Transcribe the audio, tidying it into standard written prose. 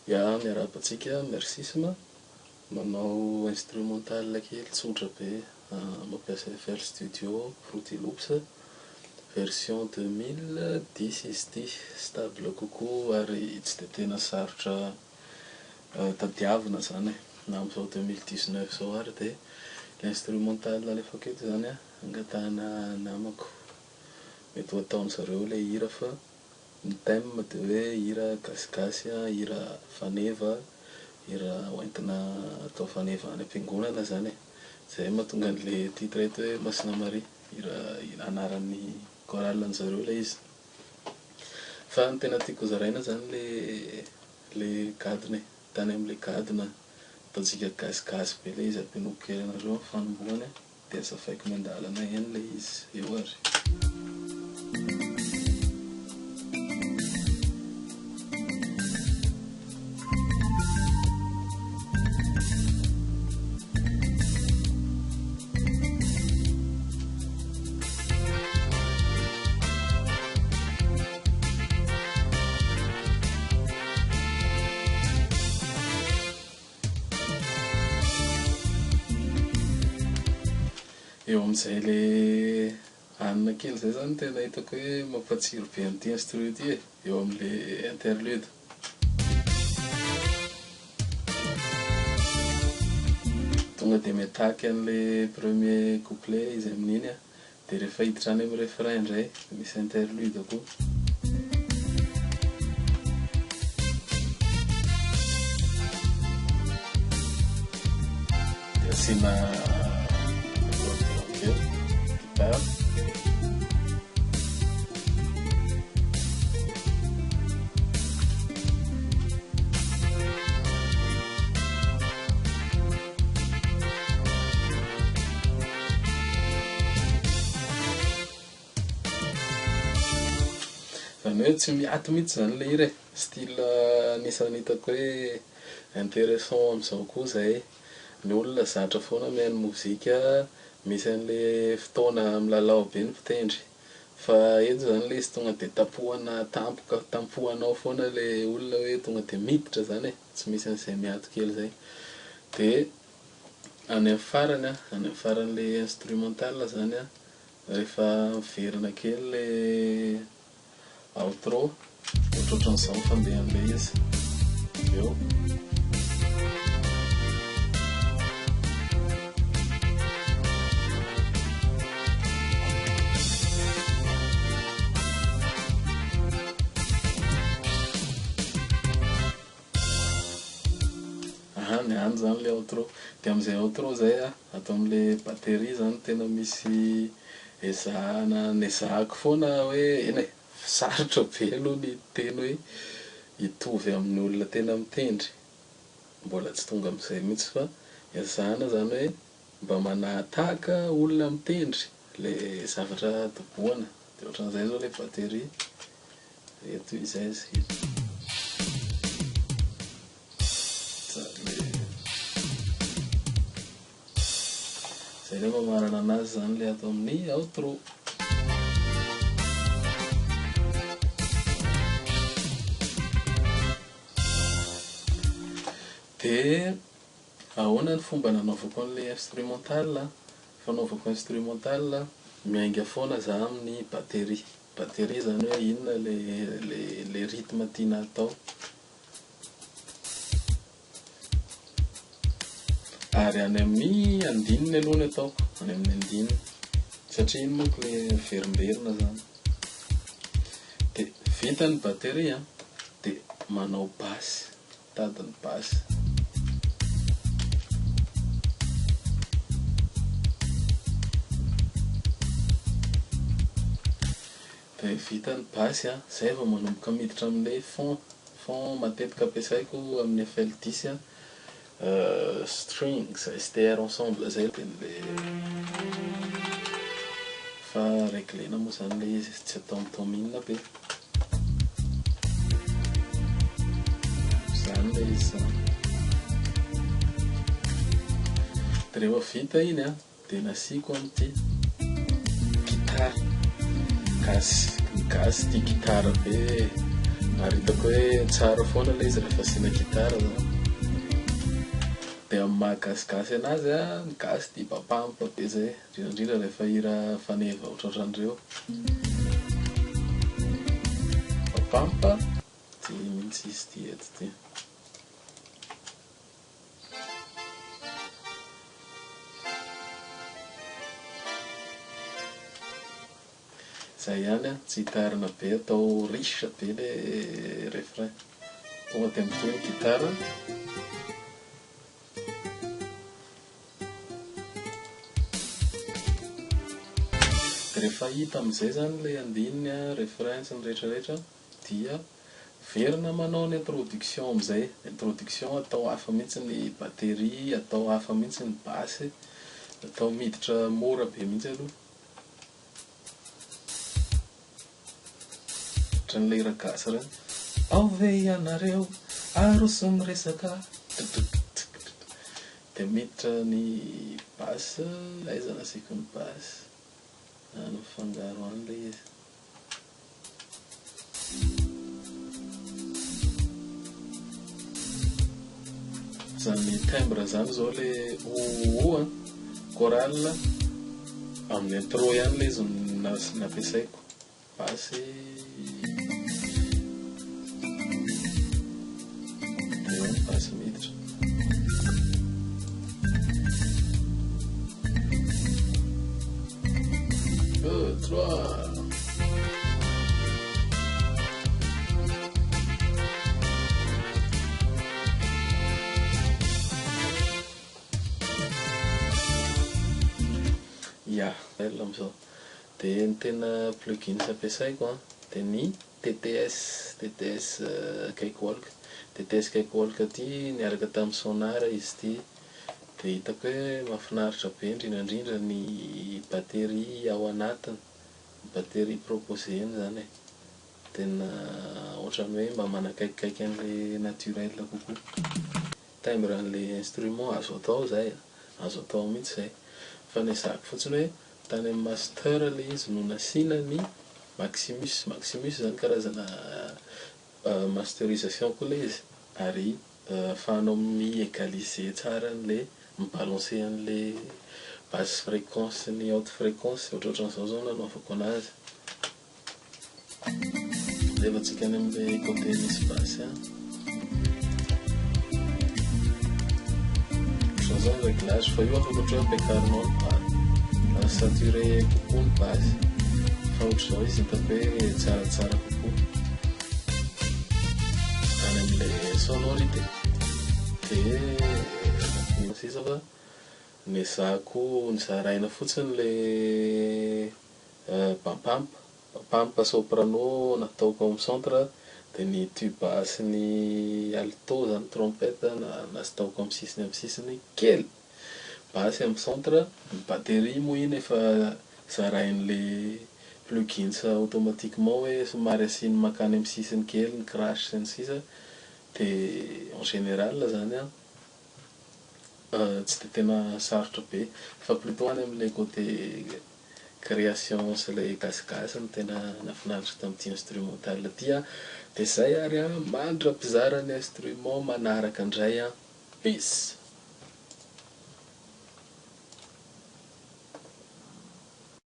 Ya miarabantsika mersisma manao instrumental kely tsotra be mampiasa FL Studio Fruity Loops version 2010 izy ity, stable kokoa ary tsy dia tena sarotra tadiavina zany na amin'izao 2019 zao ary. Dia l'instrumental alefako eto zany angatahana namako, mety ho ataony zareo ilay hira fa ny thème dia hoe hira gasigasy, hira faneva, hira hoentina atao faneva any am-piangonana zany e. Zay mahatonga an'ilay titre eto hoe Masina Maria, hira anaran'ny chorale zareo ilay izy. Fa ny tena tiako zaraina zany le gadiny, tany amin'ilay gadina ataontsika gasigasy be ilay izy, ampianoiko kely anareo amin'ny fanombohany dia azafaiko mandalana eny ilay izy eo ary. Eo amin'izay le anina kely zay zany tena hitako hoe mampatsiro be an'ity instru ity e, eo amin'le interlude. Tonga dia mitaky an'le premier couplet izy amin'iny dia rehefa hiditra any amin'ny refrain indray misy interlude koa. Dia asiana guitare. Zany hoe tsy miato mihitsy zany le hira e, style anisany hitako hoe intéressant amin'izao koa zay. Ny olona zatra foana mihaino mozika, misy an'le fotoana milalao be ny mpitendry, fa eto zany le izy tonga dia tampohanao foana le olona hoe tonga dia miditra zany e, tsy misy an'izay miato kely zay. Dia any amin'ny faran'le instrumental zany rehefa miverina kely le outro, ohatrohatran'izao fandehan'le izy eo. Ny any zany le outro, dia amin'izay outro zay atao amin'le batterie zany tena misy ezahako foana hoe eny e, sarotra be aloha ny teny hoe hitovy amin'ny olona tena mitendry, mbola tsy tonga amin'izay mihitsy fa ezahana zany hoe mba manatahaka olona mitendry le zavatra dobohana. Dia ohatran'izay zao le batterie eto izay izy. Zay le mamarana anazy zany le atao amin'ny outro. Dia ahoana ny fomba nanaovako an'le instrumental? Fanaovako instrumental miainga foana za amin'ny batterie zany hoe inona le rythme tiana atao. Ary any amin'ny andininy aloha ny ataoko, any amin'ny andininy, satria iny monko le verimberina zany. Dia vita ny batterie dia manao basy, tadiny basy. Dia vita ny basy zay vao manomboka miditra amin'ilay fond matetika ampiasaiko amin'ny FL 10 strings STR ensemble zay le fa réglena moa zany le izy, tsy atao mitomina be zany le izy zany. Dia rehefa vita iny dia nasiako amin'ity gitara gasy tia gitara be Ary hitako hoe tsara foana ilay izy rehefa asiana gitara zany. Dia amin'ny mahagasikasy anazy a, ny gasy dia bapampa be zay, indrindra rehefa hira faneva ohatrohatran'ireo. Bapampa dia mihitsy izy ty eto ty. Zay ihany a, tsy hitarina be, atao riche be ilay refrain. Tonga dia mitohy ny gitara. Dia rehefa hita amin'izay zany ilay andininy a, refrain sy ny rehetrarehetra, dia verina manao ny introduction amin'izay. Introduction atao hafa mihitsy ny batterie, atao hafa mihitsy ny basy, atao miditra mora be mihitsy aloha. Ohatran'ilay hira gasy ireny. Ao ve ianareo aroso miresaka. Dia miditra ny basy, aiza no asiako ny basy? Any mifangaro an'ilay izy. Zany timbre zany zao ilay o a, chorale, amin'ny intro ihany ilay izy nampiasaiko. Basy dia basy miditra. 2, 3. Ya, belle amin'izao. Dia ny tena plugin ampiasaiko a, dia ny TTS Cakewalk. TTS Cakewalk ty niaraka tamin'ny Sonar izy ty. Dia hitako hoe mahafinaritra be, indrindrandrindra ny batterie ao anatiny, batterie proposé-ny zany e. Tena ohatran'ny hoe mba manakaikikaiky an'ilay naturel kokoa. Timbre an'ilay instrument azo atao zay, azo atao mihitsy zay. Fa ny ezahako fotsiny hoe tany amin'ny master ilay izy no nasiana ny Maximus. Maximus zany karazana masterisation koa ilay izy, ary ahafahanao mi-égaliser tsara an'ilay mibalancer an'ilay basse fréquence sy ny haute fréquence, ohatrohatran'izao zao nanaovako anazy. Alevantsika any amin'ilay côté misy basse a. Ohatran'izao ny réglage, fa io afaka ohatra hoe ampiakarinao ny saturé kokoa ny basse. Fa ohatr'izao izy hitako hoe tsaratsara kokoa. Any amin'ilay sonorité. Dia sisa fa ny ezahako nizaraina fotsiny ilay bapampa. Bapampa soprano nataoko amin'ny centre, dia ny tuba sy ny alto zany trompette nasitaoko amin'ny sisiny kely. Basy amin'ny centre, ny batterie moa iny efa zarain'ilay plugins automatiquement hoe somary asiany makany amin'ny sisiny kely ny crash sy ny sisa. Dia en général zany a, tsy dia tena sarotra be, fa plutôt any amin'ilay côté création sy ilay gasigasy no tena nahafinaritra tamin'ity instrumental ty a. Dia zay ary a, mandra-pizara ny instrument manaraka indray a. Peace.